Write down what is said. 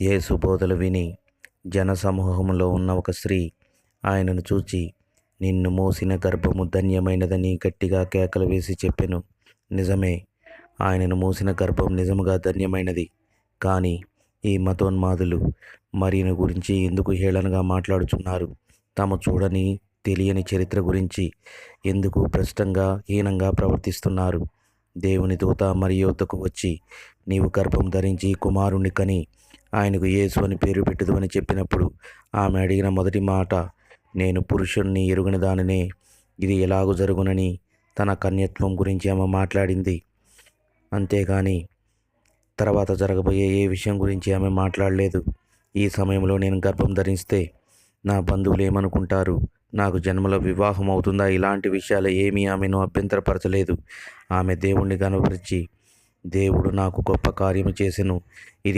యేసు బోధలు విని జనసమూహంలో ఉన్న ఒక స్త్రీ ఆయనను చూచి, నిన్ను మోసిన గర్భము ధన్యమైనదని గట్టిగా కేకలు వేసి చెప్పెను. నిజమే, ఆయనను మోసిన గర్భం నిజముగా ధన్యమైనది. కానీ ఈ మతోన్మాదులు మరియను గురించి ఎందుకు హేళనగా మాట్లాడుచున్నారు? తాము చూడని తెలియని చరిత్ర గురించి ఎందుకు భ్రష్టంగా హీనంగా ప్రవర్తిస్తున్నారు? దేవుని దూత మరి యొద్దకు వచ్చి, నీవు గర్భం ధరించి కుమారుణ్ణి కని ఆయనకు యేసు అని పేరు పెట్టుదు అని చెప్పినప్పుడు ఆమె అడిగిన మొదటి మాట, నేను పురుషుణ్ణి ఎరుగని దానినే, ఇది ఎలాగూ జరుగునని తన కన్యత్వం గురించి ఆమె మాట్లాడింది. అంతేగాని తర్వాత జరగబోయే ఏ విషయం గురించి ఆమె మాట్లాడలేదు. ఈ సమయంలో నేను గర్భం ధరిస్తే నా బంధువులు ఏమనుకుంటారు, నాకు జన్మలో వివాహం అవుతుందా, ఇలాంటి విషయాలు ఏమీ ఆమెను అభ్యంతరపరచలేదు. ఆమె దేవుణ్ణి కనపరిచి, దేవుడు నాకు గొప్ప కార్యము చేసెను, ఇది